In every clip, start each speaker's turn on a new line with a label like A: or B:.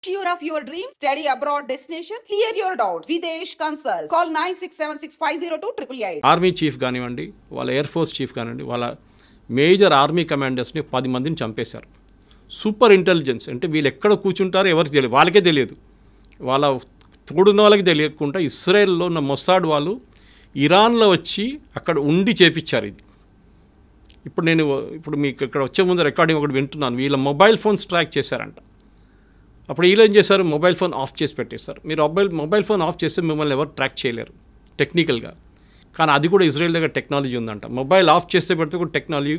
A: Sure of your dreams, study abroad destination, clear your doubts. Videsh Consult. Call 9676502888.
B: Army chief కానివ్వండి, వాళ్ళ air force chief కానివ్వండి, వాళ్ళ major army కమాండర్స్ని 10 మందిని చంపేశారు. Super intelligence అంటే వీళ్ళు ఎక్కడ కూర్చుంటారో ఎవరికి తెలియదు, వాళ్ళకే తెలియదు, వాళ్ళ తోడున్న వాళ్ళకి తెలియకుండా ఇస్రాయెల్లో ఉన్న మొసాడ్ వాళ్ళు ఇరాన్లో వచ్చి అక్కడ ఉండి చేపించారు ఇది. ఇప్పుడు మీకు ఇక్కడ వచ్చే ముందు రికార్డింగ్ ఒకటి వింటున్నాను, వీళ్ళ మొబైల్ ఫోన్స్ ట్రాక్ చేశారంట. అప్పుడు వీళ్ళు ఏం చేశారు, మొబైల్ ఫోన్ ఆఫ్ చేసి పెట్టేశారు. మీరు మొబైల్ ఫోన్ ఆఫ్ చేస్తే మిమ్మల్ని ఎవరు ట్రాక్ చేయలేరు టెక్నికల్గా. కానీ అది కూడా ఇజ్రాయెల్ దగ్గర టెక్నాలజీ ఉందంట. మొబైల్ ఆఫ్ చేస్తే పెడితే కూడా టెక్నాలజీ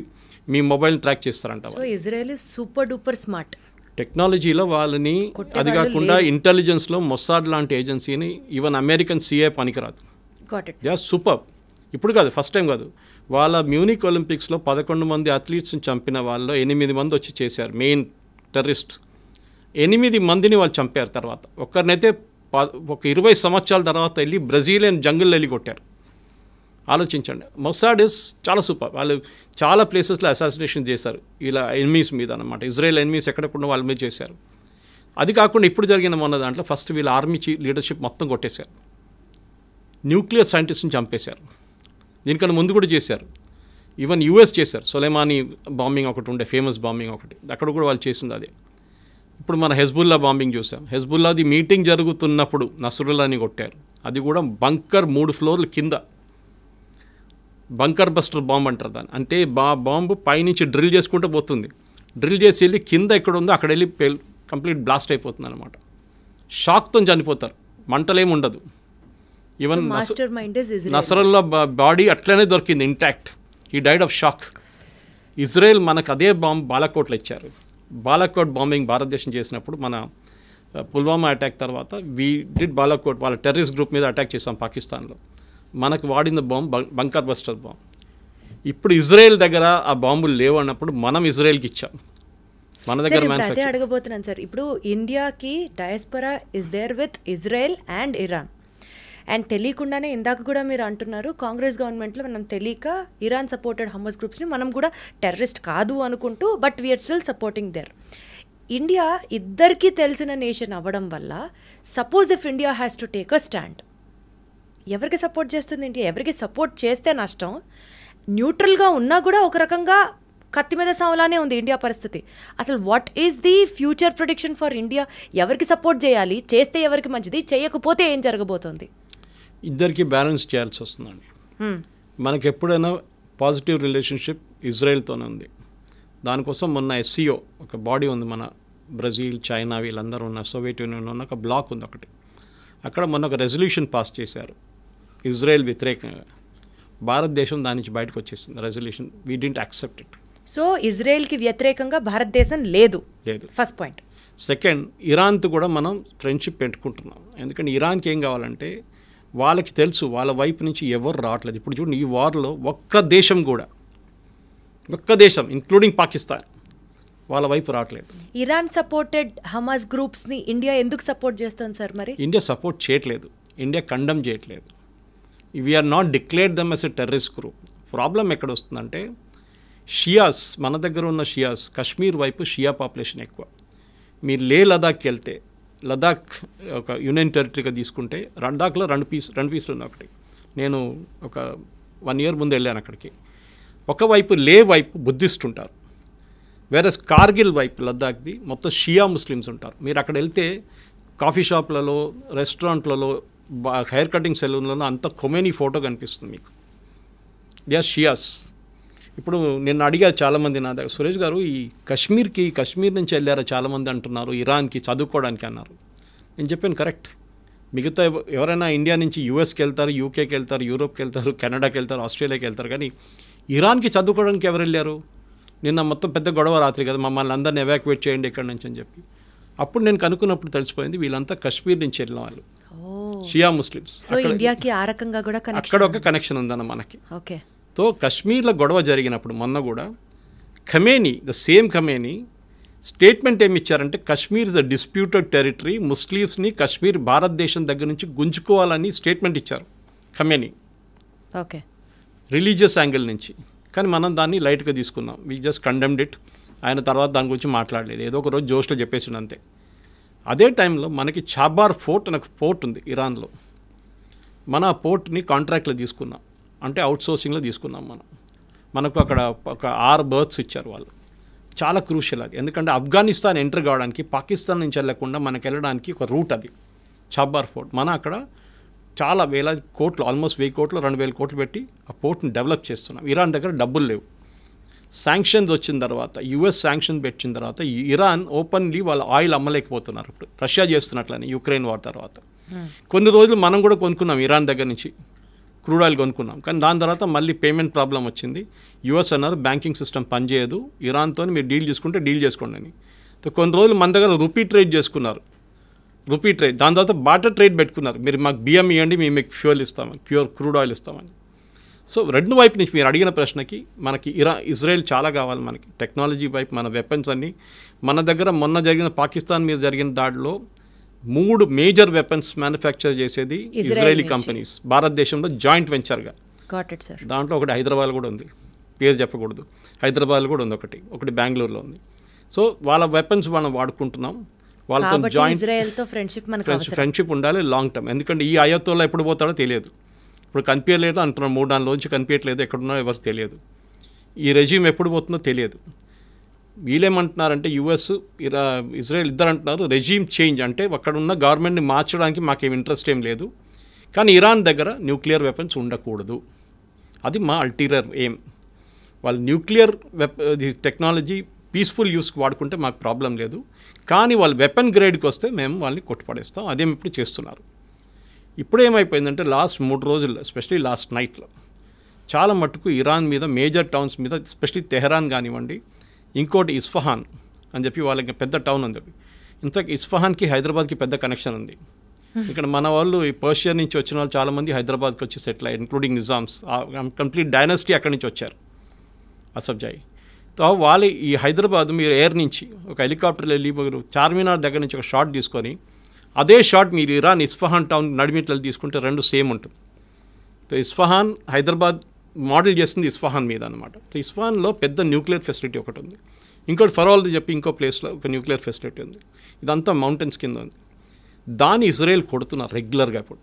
B: మీ మొబైల్ని ట్రాక్ చేస్తారంట.
C: So Israel is super duper smart
B: టెక్నాలజీలో వాళ్ళని. అది కాకుండా ఇంటెలిజెన్స్లో మొసాడ్ లాంటి ఏజెన్సీని ఈవెన్ అమెరికన్ సిఏ పనికిరాదు. They are super. ఇప్పుడు కాదు, ఫస్ట్ టైం కాదు, వాళ్ళ మ్యూనిక్ ఒలింపిక్స్లో 11 మంది అథ్లీట్స్ని చంపిన వాళ్ళు 8 మంది వచ్చి చేశారు. మెయిన్ టెర్రరిస్ట్ 8 మందిని వాళ్ళు చంపారు. తర్వాత ఒక్కరినైతే ఒక 20 సంవత్సరాల తర్వాత వెళ్ళి బ్రెజిలియన్ జంగిల్లో వెళ్ళి కొట్టారు. ఆలోచించండి, మొసాడ్ ఇస్ చాలా సూపర్. వాళ్ళు చాలా ప్లేసెస్లో అసాసినేషన్ చేశారు ఇలా ఎనిమీస్ మీద అనమాట. ఇజ్రాయెల్ ఎనిమీస్ ఎక్కడకుండా వాళ్ళ మీద చేశారు. అది కాకుండా ఇప్పుడు జరిగిన మొన్న దాంట్లో ఫస్ట్ వీళ్ళ ఆర్మీ లీడర్షిప్ మొత్తం కొట్టేశారు. న్యూక్లియర్ సైంటిస్ట్ని చంపేశారు. దీనికన్నా ముందు కూడా చేశారు. ఈవెన్ యూఎస్ చేశారు. సొలైమానీ బాంబింగ్ ఒకటి ఉండే, ఫేమస్ బాంబింగ్ ఒకటి, అక్కడ కూడా వాళ్ళు చేసింది అదే. ఇప్పుడు మన హెజ్బుల్లా బాంబింగ్ చూసాం. హెజ్బుల్లాది మీటింగ్ జరుగుతున్నప్పుడు నస్రుల్లాని కొట్టారు. అది కూడా బంకర్ 3 ఫ్లోర్ల కింద. బంకర్ బస్టర్ బాంబ్ అంటారు దాన్ని. అంటే బాంబు పైనుంచి డ్రిల్ చేసుకుంటూ పోతుంది. డ్రిల్ చేసి వెళ్ళి కింద ఎక్కడ ఉందో అక్కడ వెళ్ళి కంప్లీట్ బ్లాస్ట్ అయిపోతుంది అనమాట. షాక్తో చనిపోతారు, మంటలేమి ఉండదు. ఈవెన్ నసరల్లా బాడీ అట్లనే దొరికింది ఇంటాక్ట్. ఈ డైడ్ ఆఫ్ షాక్. ఇజ్రాయెల్ మనకు అదే బాంబ్ బాలాకోట్లో ఇచ్చారు. బాలాకోట్ బాంబింగ్ భారతదేశం చేసినప్పుడు మన పుల్వామా అటాక్ తర్వాత వీ డిడ్ బాలాకోట్, వాళ్ళ టెర్రరిస్ట్ గ్రూప్ మీద అటాక్ చేసాం పాకిస్తాన్లో. మనకు వాడిన బాంబ్ బంకర్ బస్టర్ బాంబ్. ఇప్పుడు ఇజ్రాయెల్ దగ్గర ఆ బాంబులు లేవు అన్నప్పుడు మనం ఇజ్రాయెల్కి ఇచ్చాం. మన దగ్గర
C: అదే అడగబోతున్నాను సార్. ఇప్పుడు ఇండియాకి diaspora is there with Israel and Iran. And తెలియకుండానే ఇందాక కూడా మీరు అంటున్నారు, కాంగ్రెస్ గవర్నమెంట్లో మనం తెలియక ఇరాన్ సపోర్టెడ్ హమాస్ గ్రూప్స్ని మనం కూడా టెర్రరిస్ట్ కాదు అనుకుంటూ, but we are still supporting there. India ఇద్దరికీ తెలిసిన నేషన్ అవ్వడం వల్ల suppose if India has to take a stand, ఎవరికి సపోర్ట్ చేస్తుంది ఇండియా? ఎవరికి సపోర్ట్ చేస్తే నష్టం? న్యూట్రల్గా ఉన్నా కూడా ఒక రకంగా కత్తి మీద సావలానే ఉంది ఇండియా పరిస్థితి. అసలు what is the future prediction for India? ఎవరికి సపోర్ట్ చేయాలి? చేస్తే ఎవరికి మంచిది? చేయకపోతే ఏం జరగబోతోంది?
B: ఇద్దరికి బ్యాలెన్స్ చేయాల్సి వస్తుందండి. మనకి ఎప్పుడైనా పాజిటివ్ రిలేషన్షిప్ ఇజ్రాయెల్తోనే ఉంది. దానికోసం మొన్న SCO ఒక బాడీ ఉంది, మన బ్రెజిల్, చైనా వీళ్ళందరూ ఉన్న సోవియట్ యూనియన్ ఉన్న ఒక బ్లాక్ ఉంది ఒకటి. అక్కడ మొన్న ఒక రెజల్యూషన్ పాస్ చేశారు ఇజ్రాయెల్ వ్యతిరేకంగా. భారతదేశం దాని నుంచి బయటకు వచ్చేసింది resolution. We didn't accept it.
C: So ఇజ్రాయెల్కి వ్యతిరేకంగా భారతదేశం లేదు. First point.
B: సెకండ్, ఇరాన్తో కూడా మనం ఫ్రెండ్షిప్ పెట్టుకుంటున్నాం. ఎందుకంటే ఇరాన్కి ఏం కావాలంటే వాళ్ళకి తెలుసు వాళ్ళ వైపు నుంచి ఎవరు రావట్లేదు. ఇప్పుడు చూడండి, ఈ వార్లో ఒక్క దేశం ఇంక్లూడింగ్ పాకిస్తాన్ వాళ్ళ వైపు రావట్లేదు.
C: ఇరాన్ సపోర్టెడ్ హమాస్ గ్రూప్స్ని ఇండియా ఎందుకు సపోర్ట్ చేస్తుంది సార్? మరి
B: ఇండియా సపోర్ట్ చేయట్లేదు, ఇండియా కండమ్ చేయట్లేదు. We are not declared them as a terrorist group. Problem ఎక్కడ వస్తుందంటే షియాస్, మన దగ్గర ఉన్న షియాస్, కశ్మీర్ వైపు షియా పాపులేషన్ ఎక్కువ. మీరు లదాఖ్కి వెళ్తే, లదాఖ్ ఒక యూనియన్ టెరిటరీగా తీసుకుంటే లదాఖ్లో రెండు పీసులు ఉన్నాయి. ఒకటి నేను ఒక 1 year ముందు వెళ్ళాను అక్కడికి. ఒకవైపు వైపు బుద్ధిస్ట్ ఉంటారు, వేరే కార్గిల్ వైపు లద్దాఖ్ది మొత్తం షియా ముస్లిమ్స్ ఉంటారు. మీరు అక్కడ వెళ్తే కాఫీ షాప్లలో, రెస్టారెంట్లలో, హెయిర్ కటింగ్ సెలూన్లలో అంత ఖొమేనీ ఫోటో కనిపిస్తుంది మీకు. They are Shias. ఇప్పుడు నేను అడిగా చాలామంది నా దగ్గర, సురేష్ గారు ఈ కశ్మీర్ నుంచి వెళ్ళారా చాలామంది అంటున్నారు, ఇరాన్కి చదువుకోవడానికి అన్నారు. నేను చెప్పాను కరెక్ట్. మిగతా ఎవరైనా ఇండియా నుంచి యూఎస్కి వెళ్తారు, యూకేకి వెళ్తారు, యూరోప్కి వెళ్తారు, కెనడాకి వెళ్తారు, ఆస్ట్రేలియాకి వెళ్తారు, కానీ ఇరాన్కి చదువుకోవడానికి ఎవరు వెళ్ళారు? నిన్న మొత్తం పెద్ద గొడవ రాత్రి కదా, మమ్మల్ని అందరిని ఎవాక్యువేట్ చేయండి ఇక్కడి నుంచి అని చెప్పి. అప్పుడు నేను కనుక్కున్నప్పుడు తెలిసిపోయింది వీళ్ళంతా కశ్మీర్ నుంచి వెళ్ళిన వాళ్ళు, షియా ముస్లిమ్స్. అక్కడ ఒక కనెక్షన్ ఉందన్న మనకి. తో కశ్మీర్లో గొడవ జరిగినప్పుడు మొన్న కూడా Khamenei, the same Khamenei statement ఏమి ఇచ్చారంటే Kashmir is a disputed territory, ముస్లిమ్స్ని కశ్మీర్ భారతదేశం దగ్గర నుంచి గుంజుకోవాలని స్టేట్మెంట్ ఇచ్చారు ఖమేనీ.
C: ఓకే,
B: రిలీజియస్ యాంగిల్ నుంచి. కానీ మనం దాన్ని లైట్గా తీసుకున్నాం. We just condemned it. ఆయన తర్వాత దాని గురించి మాట్లాడలేదు, ఏదో ఒక రోజు జోష్లో చెప్పేసిండు అంతే. అదే టైంలో మనకి చాబార్ ఫోర్ట్ అనే పోర్ట్ ఉంది ఇరాన్లో. మన ఆ పోర్ట్ని కాంట్రాక్ట్లో తీసుకున్నాం, అంటే అవుట్సోర్సింగ్లో తీసుకున్నాం మనకు అక్కడ ఒక 6 బర్త్స్ ఇచ్చారు వాళ్ళు. చాలా క్రూషియల్ అది, ఎందుకంటే ఆఫ్ఘనిస్తాన్ ఎంటర్ కావడానికి పాకిస్తాన్ నుంచి వెళ్ళకుండా మనకు వెళ్ళడానికి ఒక రూట్ అది చాబార్ ఫోర్ట్. మన అక్కడ చాలా వేల కోట్లు, ఆల్మోస్ట్ 1000 కోట్లు 2000 కోట్లు పెట్టి ఆ పోర్ట్ని డెవలప్ చేస్తున్నాం. ఇరాన్ దగ్గర డబ్బులు లేవు. శాంక్షన్స్ వచ్చిన తర్వాత, యుఎస్ శాంక్షన్ పెట్టిన తర్వాత ఇరాన్ ఓపెన్లీ వాళ్ళ ఆయిల్ అమ్మలేకపోతున్నారు. ఇప్పుడు రష్యా చేస్తున్నట్లని యుక్రెయిన్ వార్ తర్వాత కొన్ని రోజులు మనం కూడా కొనుక్కున్నాం ఇరాన్ దగ్గర నుంచి క్రూడ్ ఆయిల్ కొనుక్కున్నాం. కానీ దాని తర్వాత మళ్ళీ పేమెంట్ ప్రాబ్లం వచ్చింది. యుఎస్ అన్నారు బ్యాంకింగ్ సిస్టమ్ పనిచేయదు, ఇరాన్తో మీరు డీల్ చేసుకుంటే డీల్ చేసుకోండి అని. కొన్ని రోజులు మన దగ్గర రూపీ ట్రేడ్ చేసుకున్నారు, రూపీ ట్రేడ్. దాని తర్వాత బాటర్ ట్రేడ్ పెట్టుకున్నారు, మీరు మాకు బియ్యం ఇవ్వండి మేము మీకు ఫ్యూయల్ ఇస్తామని, క్రూడ్ ఆయిల్ ఇస్తామని. సో రెండు వైపు నుంచి మీరు అడిగిన ప్రశ్నకి మనకి ఇజ్రాయెల్ చాలా కావాలి. మనకి టెక్నాలజీ వైపు మన వెపన్స్ అన్నీ మన దగ్గర. మొన్న జరిగిన పాకిస్తాన్ మీద జరిగిన దాడిలో 3 మేజర్ వెపన్స్ మ్యానుఫ్యాక్చర్ చేసేది ఇజ్రాయలీ కంపెనీస్ భారతదేశంలో జాయింట్ వెంచర్గా. దాంట్లో ఒకటి హైదరాబాద్ కూడా ఉంది, పేరు చెప్పకూడదు, హైదరాబాద్ కూడా ఉంది ఒకటి బెంగళూరులో ఉంది. సో వాళ్ళ వెపన్స్ మనం వాడుకుంటున్నాం, వాళ్ళతో జాయింట్ ఫ్రెండ్షిప్ ఉండాలి లాంగ్ టర్మ్. ఎందుకంటే ఈ అయోత్తోలో ఎప్పుడు పోతాడో తెలియదు, ఇప్పుడు కనిపించలేదు అంటున్నాం, 3 రోజుల కనిపించట్లేదు, ఎక్కడున్నారో ఎవరికి తెలియదు, ఈ రెజ్యూమ్ ఎప్పుడు పోతుందో తెలియదు. వీళ్ళేమంటున్నారంటే యుఎస్ ఇజ్రాయెల్ ఇద్దరు అంటున్నారు రెజ్యూమ్ చేంజ్, అంటే అక్కడ ఉన్న గవర్నమెంట్ని మార్చడానికి మాకేం ఇంట్రెస్ట్ ఏం లేదు, కానీ ఇరాన్ దగ్గర న్యూక్లియర్ వెపన్స్ ఉండకూడదు, అది మా అల్టీరియర్ ఎయిమ్. వాళ్ళు న్యూక్లియర్ టెక్నాలజీ పీస్ఫుల్ యూస్కి వాడుకుంటే మాకు ప్రాబ్లం లేదు, కానీ వాళ్ళు వెపన్ గ్రేడ్కి వస్తే మేము వాళ్ళని కొట్టుపడేస్తాం. అదేమి ఇప్పుడు చేస్తున్నారు. ఇప్పుడు ఏమైపోయిందంటే లాస్ట్ 3 రోజుల్లో, ఎస్పెషలీ లాస్ట్ నైట్లో చాలా మట్టుకు ఇరాన్ మీద మేజర్ టౌన్స్ మీద, ఎస్పెషలీ తెహరాన్ కానివ్వండి, ఇంకోటి ఇస్ఫహాన్ అని చెప్పి వాళ్ళకి పెద్ద టౌన్ ఉంది. ఇన్ఫాక్ట్ ఇస్ఫహాన్కి హైదరాబాద్కి పెద్ద కనెక్షన్ ఉంది. ఇక్కడ మన వాళ్ళు ఈ పర్షియా నుంచి వచ్చిన వాళ్ళు చాలామంది హైదరాబాద్కి వచ్చి సెటిల్ అయ్యారు, ఇంక్లూడింగ్ నిజామ్స్, కంప్లీట్ డైనస్టీ అక్కడి నుంచి వచ్చారు, అసఫ్జాయి. సో వాళ్ళు ఈ హైదరాబాద్ మీరు ఎయిర్ నుంచి ఒక హెలికాప్టర్లో వెళ్ళి మీరు చార్మినార్ దగ్గర నుంచి ఒక షాట్ తీసుకొని అదే షాట్ మీరు ఇరాన్ ఇస్ఫహాన్ టౌన్ నడిమిట్లలో తీసుకుంటే 2 సేమ్ ఉంటుంది. సో ఇస్ఫహాన్ హైదరాబాద్ మోడల్ చేస్తుంది ఇస్ఫహాన్ మీద అనమాట. సో ఇస్ఫహాన్లో పెద్ద న్యూక్లియర్ ఫెసిలిటీ ఒకటి ఉంది, ఇంకోటి ఫరోల్ది చెప్పి ఇంకో ప్లేస్లో ఒక న్యూక్లియర్ ఫెసిలిటీ ఉంది. ఇదంతా మౌంటైన్స్ కింద ఉంది. దాన్ని ఇజ్రాయెల్ కొడుతున్నారు రెగ్యులర్గా. ఇప్పుడు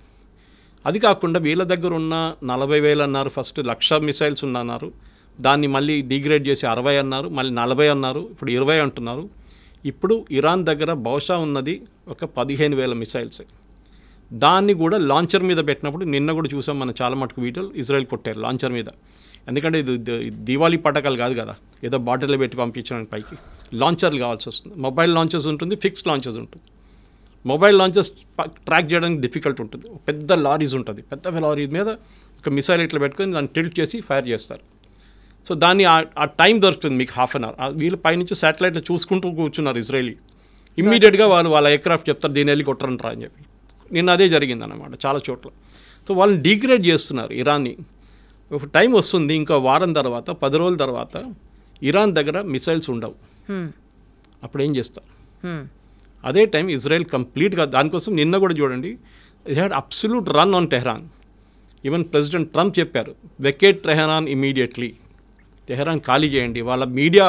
B: అది కాకుండా వీళ్ళ దగ్గర ఉన్న 40,000 అన్నారు, ఫస్ట్ 1,00,000 మిసైల్స్ ఉన్నారు, దాన్ని మళ్ళీ డిగ్రేడ్ చేసి 60 అన్నారు, మళ్ళీ 40 అన్నారు, ఇప్పుడు 20 అంటున్నారు. ఇప్పుడు ఇరాన్ దగ్గర బహుశా ఉన్నది ఒక 15,000 మిసైల్స్. దాన్ని కూడా లాంచర్ మీద పెట్టినప్పుడు నిన్న కూడా చూసాం మనం చాలా మటుకు వీడియోలు, ఇజ్రాయెల్ కొట్టారు లాంచర్ మీద. ఎందుకంటే ఇది దివాళీ పటాకాలు కాదు కదా, ఏదో బాటిల్లో పెట్టి పంపించడానికి పైకి లాంచర్లు కావాల్సి వస్తుంది. మొబైల్ లాంచర్స్ ఉంటుంది, ఫిక్స్డ్ లాంచర్స్ ఉంటుంది. మొబైల్ లాంచర్స్ ట్రాక్ చేయడానికి డిఫికల్ట్ ఉంటుంది. పెద్ద లారీస్ ఉంటుంది, పెద్ద లారీ మీద ఒక మిసైల్ ఇట్లా పెట్టుకొని దాన్ని టిల్ట్ చేసి ఫైర్ చేస్తారు. సో దాన్ని ఆ టైం దొరుకుతుంది మీకు 1/2 అవర్. వీళ్ళు పైనుంచి శాటిలైట్లో చూసుకుంటూ కూర్చున్నారు ఇజ్రాయలీ. ఇమ్మీడియట్గా వాళ్ళ ఎయిర్క్రాఫ్ట్ చెప్తారు దీన్ని వెళ్ళి కొట్టరంటారా అని చెప్పి. నిన్న అదే జరిగిందన్నమాట చాలా చోట్ల. సో వాళ్ళని డిగ్రేడ్ చేస్తున్నారు ఇరాన్ని. ఒక టైం వస్తుంది, ఇంకో వారం తర్వాత 10 రోజుల తర్వాత ఇరాన్ దగ్గర మిసైల్స్ ఉండవు. అప్పుడు ఏం చేస్తారు? అదే టైం ఇజ్రాయెల్ కంప్లీట్గా దానికోసం నిన్న కూడా చూడండి, it had absolute run on Tehran. Even president Trump చెప్పారు వెకేట్ టెహరాన్ ఇమీడియట్లీ, తెహరాన్ ఖాళీ చేయండి. వాళ్ళ మీడియా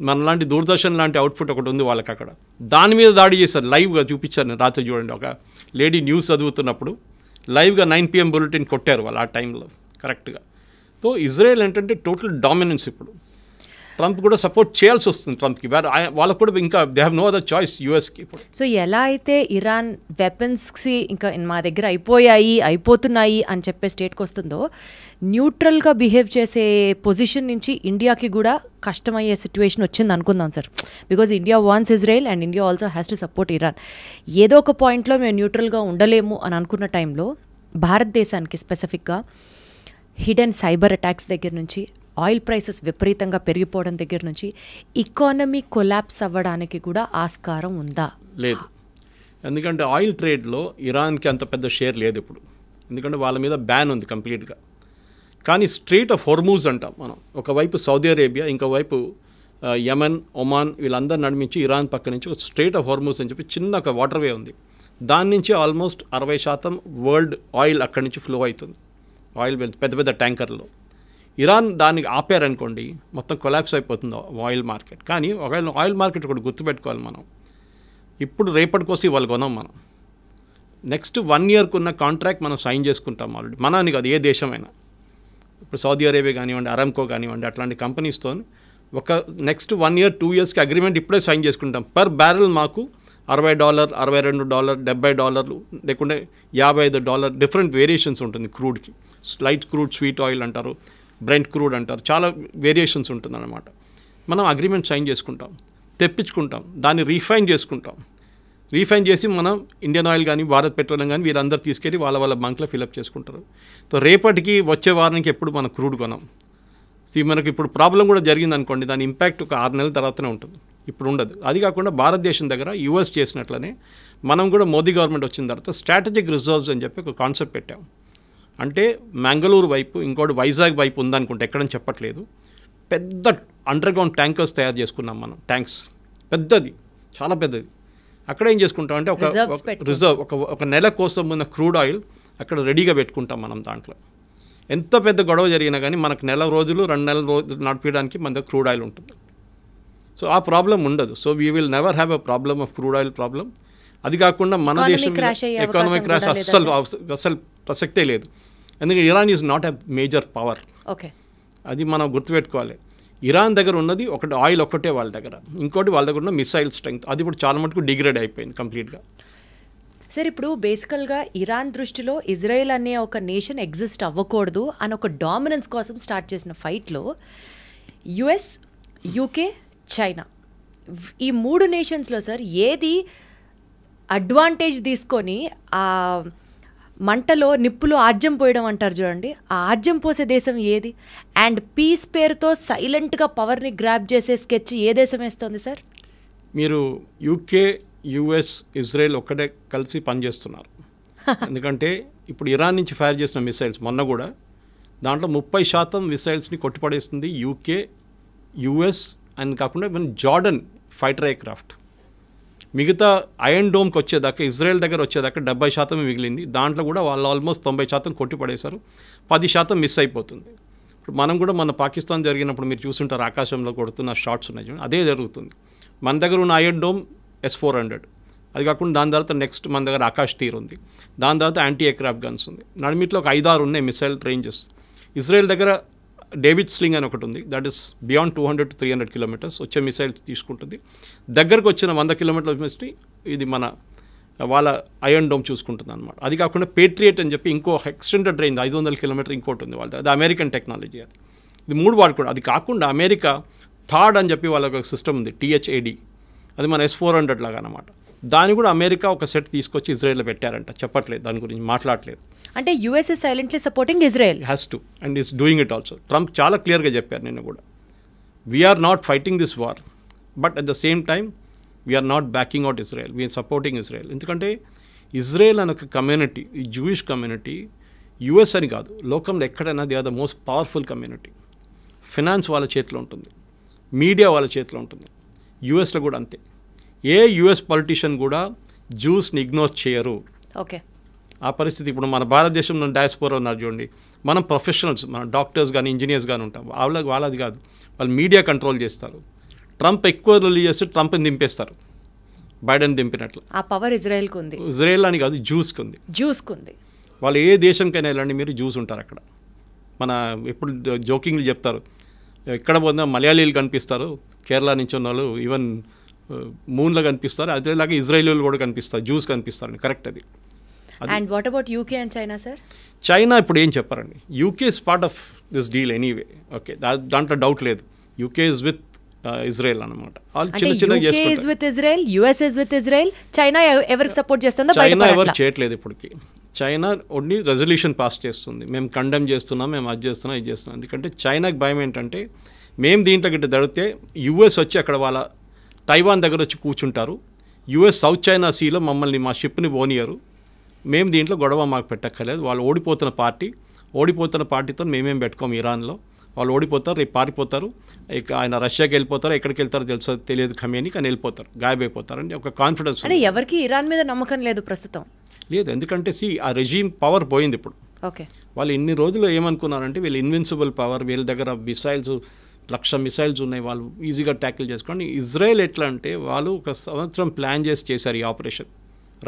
B: మనలాంటి దూరదర్శన్ లాంటి అవుట్ఫుట్ ఒకటి ఉంది వాళ్ళకి, అక్కడ దాని మీద దాడి చేశారు. లైవ్గా చూపించారు నేను రాత్రి చూడండి, ఒక లేడీ న్యూస్ చదువుతున్నప్పుడు లైవ్గా 9 PM బులెటిన్ కొట్టారు వాళ్ళు ఆ టైంలో కరెక్ట్గా. సో ఇజ్రాయెల్ ఏంటంటే టోటల్ డామినెన్స్. ఇప్పుడు ట్రంప్ కూడా సపోర్ట్ చేయాల్సి వస్తుంది ట్రంప్కి, వాళ్ళకు కూడా ఇంకా they have no other choice యూఎస్కి ఇప్పుడు.
C: సో ఎలా అయితే ఇరాన్ వెపన్స్కి ఇంకా మా దగ్గర అయిపోతున్నాయి అని చెప్పే స్టేట్కి వస్తుందో, న్యూట్రల్గా బిహేవ్ చేసే పొజిషన్ నుంచి ఇండియాకి కూడా కష్టమయ్యే సిచ్యువేషన్ వచ్చింది అనుకుందాం sir. Because India wants Israel and India also has to support Iran. ఏదో ఒక పాయింట్లో మేము న్యూట్రల్గా ఉండలేము అని అనుకున్న టైంలో భారతదేశానికి స్పెసిఫిక్గా హిడెన్ సైబర్ అటాక్స్ దగ్గర నుంచి, ఆయిల్ ప్రైసెస్ విపరీతంగా పెరిగిపోవడం దగ్గర నుంచి ఎకానమీ కొలాప్స్ అవ్వడానికి కూడా ఆస్కారం ఉందా?
B: లేదు, ఎందుకంటే ఆయిల్ ట్రేడ్లో ఇరాన్కి అంత పెద్ద షేర్ లేదు ఇప్పుడు, ఎందుకంటే వాళ్ళ మీద బ్యాన్ ఉంది కంప్లీట్గా. కానీ స్ట్రెయిట్ ఆఫ్ హోర్మూజ్ అంటాం మనం, ఒకవైపు సౌదీ అరేబియా, ఇంకోవైపు యమన్, ఒమాన్, వీళ్ళందరూ నడిమించి ఇరాన్ పక్క నుంచి ఒక స్ట్రెయిట్ ఆఫ్ హోర్మూజ్ అని చెప్పి చిన్న ఒక వాటర్వే ఉంది. దాని నుంచి ఆల్మోస్ట్ 60% వరల్డ్ ఆయిల్ అక్కడి నుంచి ఫ్లో అవుతుంది. ఆయిల్ పెద్ద పెద్ద ట్యాంకర్లో. ఇరాన్ దానికి ఆపారనుకోండి మొత్తం కొలాప్స్ అయిపోతుంది ఆయిల్ మార్కెట్. కానీ ఒకవేళ ఆయిల్ మార్కెట్ కూడా గుర్తుపెట్టుకోవాలి మనం, ఇప్పుడు రేపటి కోసం ఇవాళ కొనాం మనం. నెక్స్ట్ 1 yearకు ఉన్న కాంట్రాక్ట్ మనం సైన్ చేసుకుంటాం ఆల్రెడీ. మన అని కాదు, ఏ దేశమైనా. ఇప్పుడు సౌదీ అరేబియా కానివ్వండి, అరామ్కో కానివ్వండి, అట్లాంటి కంపెనీస్తో ఒక నెక్స్ట్ 1 year 2 yearsకి అగ్రిమెంట్ ఇప్పుడే సైన్ చేసుకుంటాం. పర్ బ్యారెల్ మాకు $60, $62, $70 లేకుంటే $55 డిఫరెంట్ వేరియేషన్స్ ఉంటుంది క్రూడ్కి. లైట్ క్రూడ్, స్వీట్ ఆయిల్ అంటారు, బ్రెంట్ క్రూడ్ అంటారు, చాలా వేరియేషన్స్ ఉంటుందన్నమాట. మనం అగ్రిమెంట్ సైన్ చేసుకుంటాం, తెప్పించుకుంటాం, దాన్ని రీఫైన్ చేసుకుంటాం. రీఫైన్ చేసి మనం ఇండియన్ ఆయిల్ కానీ, భారత్ పెట్రోలియం కానీ వీరందరూ తీసుకెళ్ళి వాళ్ళ బంక్లో ఫిలప్ చేసుకుంటారు. సో రేపటికి వచ్చే వారానికి ఎప్పుడు మనం క్రూడ్ కొనాం. మనకి ఇప్పుడు ప్రాబ్లం కూడా జరిగింది అనుకోండి, దాని ఇంపాక్ట్ ఒక 6 నెలల తర్వాతనే ఉంటుంది, ఇప్పుడు ఉండదు. అది కాకుండా భారతదేశం దగ్గర యూఎస్ చేసినట్లనే మనం కూడా మోదీ గవర్నమెంట్ వచ్చిన తర్వాత స్ట్రాటజిక్ రిజర్వ్స్ అని చెప్పి ఒక కాన్సెప్ట్ పెట్టాం. అంటే మంగళూరు వైపు, ఇంకోటి వైజాగ్ వైపు ఉందనుకుంటే, ఎక్కడని చెప్పట్లేదు, పెద్ద అండర్గ్రౌండ్ ట్యాంకర్స్ తయారు చేసుకున్నాం మనం. ట్యాంక్స్ పెద్దది, చాలా పెద్దది. అక్కడ ఏం చేసుకుంటాం అంటే ఒక రిజర్వ్, ఒక నెల కోసం ఉన్న క్రూడ్ ఆయిల్ అక్కడ రెడీగా పెట్టుకుంటాం మనం. దాంట్లో ఎంత పెద్ద గొడవ జరిగినా కానీ మనకు 2 రోజులు 2 నెలల రోజులు నడిపించడానికి మన దగ్గర క్రూడ్ ఆయిల్ ఉంటుంది. సో ఆ ప్రాబ్లం ఉండదు. So we will never have a problem of crude oil problem. అది కాకుండా మన దేశం ఎకానమిక్ క్రాష్ అస్సలు ప్రసక్తే లేదు. ఎందుకంటే Iran is not a major power.
C: Okay,
B: అది మనం గుర్తుపెట్టుకోవాలి. ఇరాన్ దగ్గర ఉన్నది ఒకటి ఆయిల్ ఒక్కటే వాళ్ళ దగ్గర, ఇంకోటి వాళ్ళ దగ్గర ఉన్న మిసైల్ స్ట్రెంగ్త్, అది ఇప్పుడు చాలా మటుకు డిగ్రేడ్ అయిపోయింది కంప్లీట్గా.
C: సార్ ఇప్పుడు బేసికల్గా ఇరాన్ దృష్టిలో ఇజ్రాయెల్ అనే ఒక నేషన్ ఎగ్జిస్ట్ అవ్వకూడదు అని ఒక డామినెన్స్ కోసం స్టార్ట్ చేసిన ఫైట్లో యుఎస్, యూకే, చైనా, ఈ 3 నేషన్స్లో సార్ ఏది అడ్వాంటేజ్ తీసుకొని ఆ మంటలో నిప్పులో ఆజ్యం పోయడం అంటారు చూడండి, ఆ ఆజ్యం పోసే దేశం ఏది? అండ్ పీస్ పేరుతో సైలెంట్గా పవర్ని గ్రాప్ చేసే స్కెచ్ ఏ దేశం వేస్తుంది సార్?
B: మీరు యూకే, యుఎస్, ఇజ్రాయెల్ ఒక్కటే కలిసి పనిచేస్తున్నారు. ఎందుకంటే ఇప్పుడు ఇరాన్ నుంచి ఫైర్ చేసిన మిసైల్స్ మొన్న కూడా దాంట్లో 30% మిసైల్స్ని కొట్టిపడేస్తుంది యూకే, యుఎస్ అని కాకుండా ఈవెన్ జార్డన్ ఫైటర్ ఎయిర్క్రాఫ్ట్. మిగతా ఐరన్ డోమ్కి వచ్చేదాకా, ఇజ్రాయెల్ దగ్గర వచ్చేదాకా 70% మిగిలింది. దాంట్లో కూడా వాళ్ళు ఆల్మోస్ట్ 90% కొట్టిపడేశారు, 10% మిస్ అయిపోతుంది. ఇప్పుడు మనం కూడా మన పాకిస్తాన్ జరిగినప్పుడు మీరు చూస్తుంటారు, ఆకాశంలో కొడుతున్న షాట్స్ ఉన్నాయి చూడండి, అదే జరుగుతుంది. మన దగ్గర ఉన్న ఐరన్ డోమ్ S-400, అది కాకుండా దాని తర్వాత నెక్స్ట్ మన దగ్గర ఆకాష్ తీర్ ఉంది, దాని తర్వాత యాంటీ ఎయిర్క్రాఫ్ట్ గన్స్ ఉంది. నడిమిట్లో ఒక 5-6 ఉన్నాయి మిసైల్ రేంజెస్. ఇజ్రాయెల్ దగ్గర డేవిడ్ స్లింగ్ అని ఒకటి ఉంది, that is beyond 200 to 300 kilometers వచ్చే మిసైల్స్ తీసుకుంటుంది. దగ్గరకు వచ్చిన 100 kilometers మిస్టి ఇది మన వాళ్ళ ఐరన్ డోమ్ చూసుకుంటుంది అనమాట. అది కాకుండా పేట్రియట్ అని చెప్పి ఇంకో ఎక్స్టెండెడ్ రేంజ్ 500 kilometers ఇంకోటి ఉంది వాళ్ళది, అది అమెరికన్ టెక్నాలజీ. అది ఇది 3 వాడుకోవడం. అది కాకుండా అమెరికా థాడ్ అని చెప్పి వాళ్ళకి ఒక సిస్టమ్ ఉంది, THAD, అది మన S-400 లాగా అనమాట. దాన్ని కూడా అమెరికా ఒక సెట్ తీసుకొచ్చి ఇజ్రాయెల్లో పెట్టారంట, చెప్పట్లేదు, దాని గురించి మాట్లాడలేదు.
C: అంటే US is silently supporting Israel,
B: has to and is doing it also. Trump చాలా క్లియర్గా చెప్పారు నిన్న కూడా, we are not fighting this war, but at the same time we are not backing out Israel, we are supporting Israel. ఎందుకంటే Israel అనే ఒక community, ఈ Jewish community, US అని కాదు, లోకంలో ఎక్కడైనా they are the most powerful community. Finance వాళ్ళ చేతిలో ఉంటుంది, మీడియా వాళ్ళ చేతిలో ఉంటుంది. యుఎస్లో కూడా అంతే. ఏ యుఎస్ పొలిటీషియన్ కూడా జ్యూస్ని ఇగ్నోర్ చేయరు.
C: ఓకే,
B: ఆ పరిస్థితి ఇప్పుడు మన భారతదేశంలో డయాస్పోరా ఉన్నారు చూడండి, మనం ప్రొఫెషనల్స్, మన డాక్టర్స్ కానీ ఇంజనీర్స్ కానీ ఉంటాం, వాళ్ళది కాదు, వాళ్ళు మీడియా కంట్రోల్ చేస్తారు. ట్రంప్ ఎక్కువ రిలీజ్ చేస్తే ట్రంప్ని దింపేస్తారు, బైడెన్ దింపినట్లు.
C: ఆ పవర్ ఇజ్రాయెల్కి ఉంది.
B: ఇజ్రాయెల్ అని కాదు, జ్యూస్కి ఉంది. వాళ్ళు ఏ దేశంకైనా వెళ్ళండి మీరు, జ్యూస్ ఉంటారు అక్కడ. మన ఎప్పుడు జోకింగ్లు చెప్తారు, ఎక్కడ పోయినా మలయాళీలు కనిపిస్తారు, కేరళ నుంచి ఉన్న వాళ్ళు ఈవెన్ మూన్లో కనిపిస్తారు, అదేలాగా ఇజ్రాయేలీలు కూడా కనిపిస్తారు, జ్యూస్ కనిపిస్తారు. కరెక్ట్ అది.
C: And what about UK and China sir?
B: China ఇప్పుడు ఏం చెప్పారండి, UK is part of this deal anyway. Okay, దాంట్లో డౌట్ లేదు. యూకే ఇస్ విత్ ఇజ్రాయెల్ అనమాట. వాళ్ళు చిన్న చిన్నగా చేసుకుంటారు.
C: చైనా ఎవరికి సపోర్ట్ చేస్తుందో
B: చైనా ఎవరు చేయట్లేదు ఇప్పటికి. చైనా ఓన్లీ రెజల్యూషన్ పాస్ చేస్తుంది, మేము కండెమ్ చేస్తున్నాం, మేము అది చేస్తున్నాం, ఇది చేస్తున్నాం. ఎందుకంటే చైనాకి భయం ఏంటంటే, మేము దీంట్లో గిట్ట దడితే యుఎస్ వచ్చి అక్కడ వాళ్ళ తైవాన్ దగ్గర వచ్చి కూర్చుంటారు, యుఎస్ సౌత్ చైనా సీలో మమ్మల్ని మా షిప్ని పోనీయరు, మేము దీంట్లో గొడవ మాకు పెట్టక్కర్లేదు. వాళ్ళు ఓడిపోతున్న పార్టీతో మేమేం పెట్టుకోము ఇరాన్లో, వాళ్ళు ఓడిపోతారు, రేపు పారిపోతారు, ఆయన రష్యాకి వెళ్ళిపోతారు, ఎక్కడికి వెళ్తారో తెలియదు ఖమేని, కానీ వెళ్ళిపోతారు, గాయబైపోతారని ఒక కాన్ఫిడెన్స్.
C: అంటే ఎవరికి ఇరాన్ మీద నమ్మకం లేదు ప్రస్తుతం.
B: లేదు, ఎందుకంటే ఆ రెజీమ్ పవర్ పోయింది ఇప్పుడు.
C: ఓకే,
B: వాళ్ళు ఇన్ని రోజులు ఏమనుకున్నారంటే వీళ్ళు ఇన్విన్సిబుల్ పవర్, వీళ్ళ దగ్గర మిసైల్స్ 1,00,000 మిసైల్స్ ఉన్నాయి, వాళ్ళు ఈజీగా ట్యాకిల్ చేసుకోండి. ఇజ్రాయెల్ ఎట్లా అంటే వాళ్ళు ఒక సంవత్సరం ప్లాన్ చేశారు ఈ ఆపరేషన్,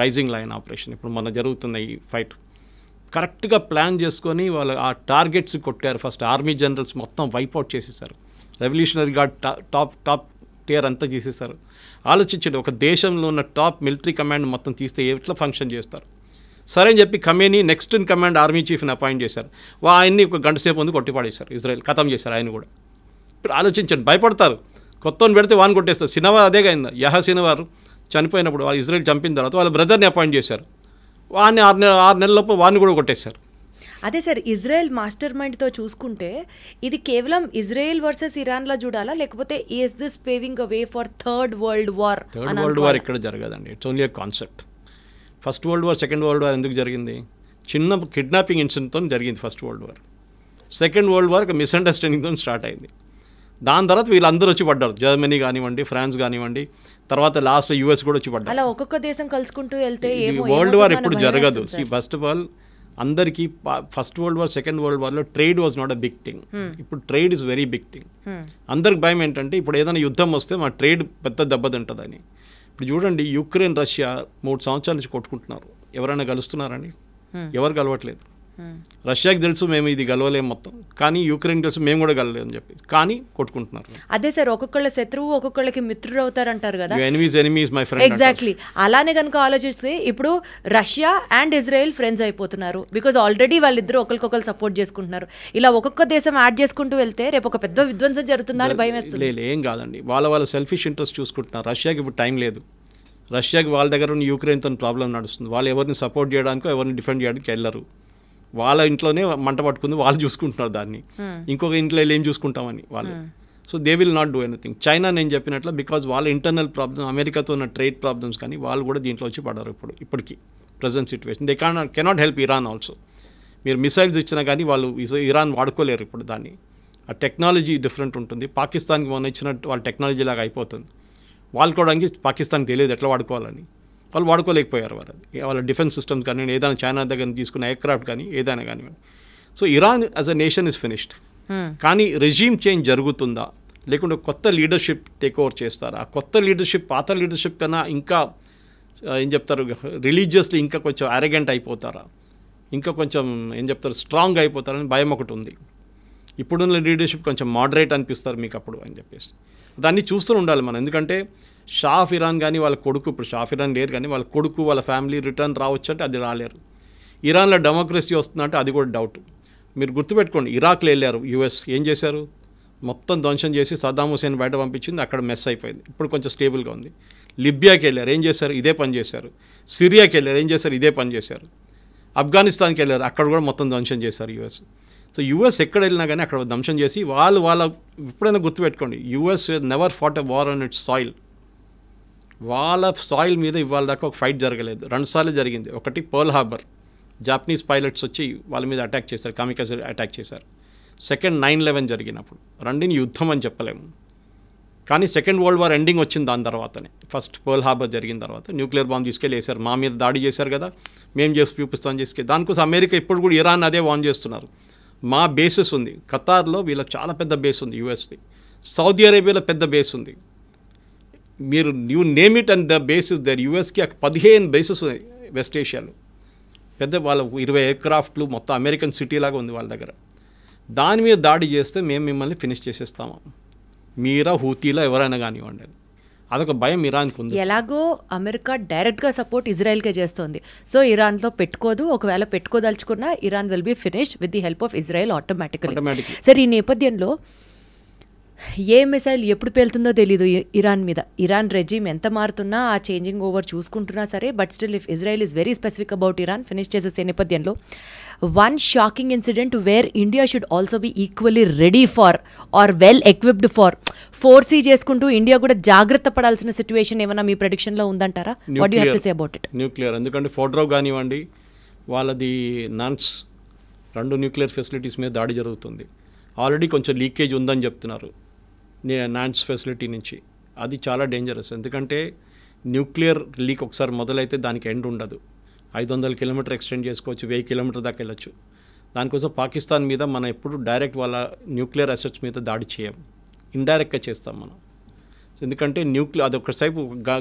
B: రైజింగ్ లైన్ ఆపరేషన్. ఇప్పుడు మన జరుగుతున్న ఈ ఫైట్ కరెక్ట్గా ప్లాన్ చేసుకొని వాళ్ళు ఆ టార్గెట్స్ కొట్టారు. ఫస్ట్ ఆర్మీ జనరల్స్ మొత్తం వైప్అవుట్ చేసేసారు, రెవల్యూషనరీ గార్డ్ టాప్ టియర్ అంతా చేసేసారు. ఆలోచించండి, ఒక దేశంలో ఉన్న టాప్ మిలిటరీ కమాండ్ మొత్తం తీస్తే ఎట్లా ఫంక్షన్ చేస్తారు. సరే అని చెప్పి Khamenei next in command army చీఫ్ని అపాయింట్ చేశారు. ఆయన్ని ఒక గంట సేపు ముందు కొట్టిపాడేశారు, ఇజ్రాయెల్ ఖతం చేశారు ఆయన కూడా. ఇప్పుడు ఆలోచించండి, భయపడతారు. కొత్తని పెడితే వాడిని కొట్టేస్తారు. సినవార్ అదేగా అయింది. యహ సినవార్ చనిపోయినప్పుడు వాళ్ళు ఇజ్రాయెల్ చంపిన తర్వాత వాళ్ళ బ్రదర్ని అపాయింట్ చేశారు. వాడిని 6 నెలలలోపు వాడిని కూడా కొట్టేశారు.
C: అదే సార్, ఇజ్రాయెల్ మాస్టర్ మైండ్తో చూసుకుంటే ఇది కేవలం ఇజ్రాయెల్ వర్సెస్ ఇరాన్లా చూడాలా, లేకపోతే is this paving a way for third world war?
B: Third world war ఇక్కడ జరగదండి. It's only a concept. First world war, second world war ఎందుకు జరిగింది? చిన్న కిడ్నాపింగ్ ఇన్సిడెంట్తో జరిగింది first world war. Second world war ఒక మిస్అండర్స్టాండింగ్తో స్టార్ట్ అయింది. దాని తర్వాత వీళ్ళందరూ వచ్చి పడ్డారు, జర్మనీ కానివ్వండి, ఫ్రాన్స్ కానివ్వండి, తర్వాత లాస్ట్ యూఎస్ కూడా వచ్చి పడ్డారు.
C: అలా ఒక్కొక్క దేశం కలుసుకుంటూ వెళ్తే
B: వరల్డ్ వార్ ఎప్పుడు జరగదు. ఫస్ట్ ఆఫ్ ఆల్ అందరికీ first world war, second world వార్లో trade was not a big thing. ఇప్పుడు trade is very big thing. అందరికి భయం ఏంటంటే ఇప్పుడు ఏదైనా యుద్ధం వస్తే మా ట్రేడ్ పెద్ద దెబ్బతింటుందని. ఇప్పుడు చూడండి, యుక్రెయిన్ రష్యా 3 సంవత్సరాల నుంచి కొట్టుకుంటున్నారు. ఎవరైనా కలుస్తున్నారండి? ఎవరు కలవట్లేదు. రష్యాకి తెలుసు మేము ఇది గెలవలేము మొత్తం, కానీ యుక్రెయిన్ తెలుసు మేము కూడా గెలవలేము అని చెప్పి, కానీ కొట్టుకుంటున్నారు.
C: అదే సార్, ఒక్కొక్కళ్ళ శత్రువు ఒక్కొక్కళ్ళకి మిత్రుడు అవుతారంటారు కదా.
B: Enemies my friend.
C: ఎగ్జాక్ట్లీ అలానే కనుక ఆలోచిస్తే ఇప్పుడు రష్యా అండ్ ఇజ్రాయెల్ ఫ్రెండ్స్ అయిపోతున్నారు, బికాజ్ ఆల్రెడీ వాళ్ళిద్దరూ ఒకరికొకరు సపోర్ట్ చేసుకుంటున్నారు. ఇలా ఒక్కొక్క దేశం యాడ్ చేసుకుంటూ వెళ్తే రేపు ఒక పెద్ద విధ్వంసం జరుగుతుందా అని భయం వేస్తుంది.
B: ఏం కాదండి, వాళ్ళ సెల్ఫిష్ ఇంట్రెస్ట్ చూసుకుంటున్నారు. రష్యాకి ఇప్పుడు టైం లేదు. రష్యాకి వాళ్ళ దగ్గర ఉన్న యుక్రెయిన్తో ప్రాబ్లం నడుస్తుంది. వాళ్ళు ఎవరిని సపోర్ట్ చేయడానికో ఎవరిని డిఫెండ్ చేయడానికి వెళ్ళరు. వాళ్ళ ఇంట్లోనే మంట పట్టుకుంది, వాళ్ళు చూసుకుంటున్నారు దాన్ని. ఇంకొక ఇంట్లో ఏం చూసుకుంటామని వాళ్ళు. So they will not do anything. China నేను చెప్పినట్లు బికాజ్ వాళ్ళ ఇంటర్నల్ ప్రాబ్లమ్స్, అమెరికాతో ఉన్న ట్రేడ్ ప్రాబ్లమ్స్ కానీ వాళ్ళు కూడా దీంట్లో వచ్చి పడరు ఇప్పటికీ present situation. They cannot help Iran also. మీరు మిసైల్స్ ఇచ్చినా కానీ వాళ్ళు ఇరాన్ వాడుకోలేరు ఇప్పుడు దాన్ని. ఆ టెక్నాలజీ డిఫరెంట్ ఉంటుంది. పాకిస్తాన్కి మొన్న ఇచ్చినట్టు వాళ్ళ టెక్నాలజీ లాగా అయిపోతుంది. వాడుకోవడానికి పాకిస్తాన్కి తెలియదు ఎట్లా వాడుకోవాలని. వాళ్ళు వాడుకోలేకపోయారు. వాళ్ళ డిఫెన్స్ సిస్టమ్స్ కానీ ఏదైనా చైనా దగ్గర తీసుకున్న ఎయిర్క్రాఫ్ట్ కానీ ఏదైనా కానివ్వండి. So Iran as a nation is finished. కానీ రెజీమ్ చేంజ్ జరుగుతుందా, లేకుంటే కొత్త లీడర్షిప్ టేక్ ఓవర్ చేస్తారా? ఆ కొత్త లీడర్షిప్ పాత లీడర్షిప్ కన్నా ఇంకా ఏం చెప్తారు, రిలీజియస్లీ ఇంకా కొంచెం అరగెంట్ అయిపోతారా, ఇంకా కొంచెం ఏం చెప్తారు స్ట్రాంగ్ అయిపోతారని భయం ఒకటి ఉంది. ఇప్పుడున్న లీడర్షిప్ కొంచెం మోడరేట్ అనిపిస్తారు మీకు అప్పుడు అని చెప్పేసి దాన్ని చూస్తూ ఉండాలి మనం. ఎందుకంటే షా ఆఫ్ ఇరాన్ కానీ వాళ్ళ కొడుకు, ఇప్పుడు షా ఆఫ్ ఇరాన్ లేరు కానీ వాళ్ళ కొడుకు వాళ్ళ ఫ్యామిలీ రిటర్న్ రావచ్చు అంటే అది రాలేరు. ఇరాన్లో డెమోక్రసీ వస్తుందంటే అది కూడా డౌట్. మీరు గుర్తుపెట్టుకోండి, ఇరాక్లో వెళ్ళారు యుఎస్, ఏం చేశారు, మొత్తం ధ్వంసం చేసి సద్దాం హుసేన్ బయట పంపించింది, అక్కడ మెస్ అయిపోయింది. ఇప్పుడు కొంచెం స్టేబుల్గా ఉంది. లిబియాకి వెళ్ళారు, ఏం చేశారు, ఇదే పని చేశారు. సిరియాకి వెళ్ళారు, ఏం చేశారు, ఇదే పని చేశారు. ఆఫ్ఘనిస్తాన్కి వెళ్ళారు, అక్కడ కూడా మొత్తం ధ్వంసం చేశారు యుఎస్. సో యుఎస్ ఎక్కడ వెళ్ళినా కానీ అక్కడ ధ్వంసం చేసి వాళ్ళ ఎప్పుడైనా గుర్తుపెట్టుకోండి, US never fought a war on its soil. వాళ్ళ సాయిల్ మీద ఇవాళ దాకా ఒక ఫైట్ జరగలేదు. 2 సార్లు జరిగింది. ఒకటి పర్ల్ హార్బర్, జాపనీస్ పైలట్స్ వచ్చి వాళ్ళ మీద అటాక్ చేశారు, కామికాజే అటాక్ చేశారు. సెకండ్ 9/11 జరిగినప్పుడు. రెండిని యుద్ధం అని చెప్పలేము, కానీ సెకండ్ వరల్డ్ వార్ ఎండింగ్ వచ్చింది దాని తర్వాతనే. ఫస్ట్ పర్ల్ హార్బర్ జరిగిన తర్వాత న్యూక్లియర్ బాంబ్ తీసుకెళ్ళి వేశారు, మా మీద దాడి చేశారు కదా, మేము చేసి చూపిస్తామని చేసుకెళ్ళి. దానికోసం అమెరికా ఇప్పుడు కూడా ఇరాన్ అదే వాన్ చేస్తున్నారు. మా బేసెస్ ఉంది ఖతార్లో, వీళ్ళ చాలా పెద్ద బేస్ ఉంది యూఎస్ది. సౌదీ అరేబియాలో పెద్ద బేస్ ఉంది. మీరు you name it and the bases there. యూఎస్కి 15 బేసెస్ ఉన్నాయి వెస్ట్ ఏషియాలో. పెద్ద వాళ్ళ 20 ఎయిర్క్రాఫ్ట్లు, మొత్తం అమెరికన్ సిటీ లాగా ఉంది వాళ్ళ దగ్గర. దాని మీద దాడి చేస్తే మేము మిమ్మల్ని ఫినిష్ చేసేస్తాము, మీరా హూతీలా ఎవరైనా కానివ్వండి. అదొక భయం ఇరాన్కి ఉంది.
C: ఎలాగో అమెరికా డైరెక్ట్గా సపోర్ట్ ఇజ్రాయెల్కే చేస్తుంది. సో ఇరాన్తో పెట్టుకోదు, ఒకవేళ పెట్టుకోదలుచుకున్నా Iran will be finished with the help of Israel automatically. సరే, ఈ నేపథ్యంలో ఏ మిసైల్ ఎప్పుడు పేలుతుందో తెలీదు ఇరాన్ మీద. ఇరాన్ రెజీమ్ ఎంత మారుతున్నా, ఆ చేంజింగ్ ఓవర్ చూసుకుంటున్నా సరే, but still if Israel is very specific about Iran finish చేసే నేపథ్యంలో one shocking incident where India should also be equally ready for or well equipped for, foresee చేసుకుంటూ India కూడా జాగ్రత్త పడాల్సిన సిచ్యువేషన్ ఏమైనా మీ ప్రెడిక్షన్లో ఉందంటారా? What do have to say about it?
B: Nuclear, ఎందుకంటే ఫోర్డ్రో కానివ్వండి, వాళ్ళది నాన్స్ 2 న్యూక్లియర్ ఫెసిలిటీస్ మీద దాడి జరుగుతుంది. ఆల్రెడీ కొంచెం లీకేజ్ ఉందని చెప్తున్నారు నాన్స్ ఫెసిలిటీ నుంచి. అది చాలా డేంజరస్, ఎందుకంటే న్యూక్లియర్ లీక్ ఒకసారి మొదలైతే దానికి ఎండ్ ఉండదు. 500 కిలోమీటర్ ఎక్స్టెండ్ చేసుకోవచ్చు, 1000 కిలోమీటర్ దాకా వెళ్ళచ్చు. దానికోసం పాకిస్తాన్ మీద మనం ఎప్పుడు డైరెక్ట్ వాళ్ళ న్యూక్లియర్ అసెట్స్ మీద దాడి చేయం. ఇండైరెక్ట్గా చేస్తాం మనం. ఎందుకంటే న్యూక్లియర్ అది ఒకసేపు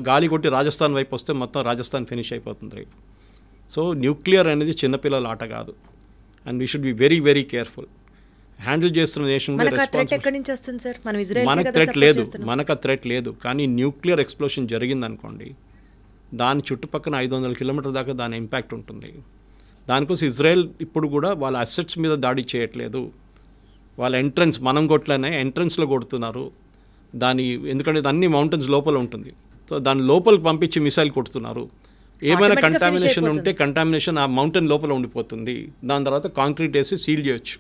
B: గాలి కొట్టి రాజస్థాన్ వైపు వస్తే మొత్తం రాజస్థాన్ ఫినిష్ అయిపోతుంది రేపు. సో న్యూక్లియర్ అనేది చిన్నపిల్లల ఆట కాదు. And we should be very very careful. Handle చేస్తున్న నేషన్
C: మనకు ఆ థ్రెట్ ఎక్కడి నుంచి వస్తుంది సార్? మనం ఇజ్రాయెల్
B: మనకు థ్రెట్ లేదు, మనకు ఆ థ్రెట్ లేదు. కానీ న్యూక్లియర్ ఎక్స్ప్లోషన్ జరిగిందనుకోండి, దాని చుట్టుపక్కల 500 కిలోమీటర్ దాకా దాని ఇంపాక్ట్ ఉంటుంది. దానికోసం ఇజ్రాయెల్ ఇప్పుడు కూడా వాళ్ళ అసెట్స్ మీద దాడి చేయట్లేదు. వాళ్ళ ఎంట్రన్స్ మనం కొట్లనే ఎంట్రన్స్లో కొడుతున్నారు దాని, ఎందుకంటే అన్ని మౌంటైన్స్ లోపల ఉంటుంది. సో దాని లోపలికి పంపించి మిసైల్ కొడుతున్నారు. ఏమైనా కంటామినేషన్ ఉంటే కంటామినేషన్ ఆ మౌంటైన్ లోపల ఉండిపోతుంది. దాని తర్వాత కాంక్రీట్ వేసి సీల్ చేయొచ్చు.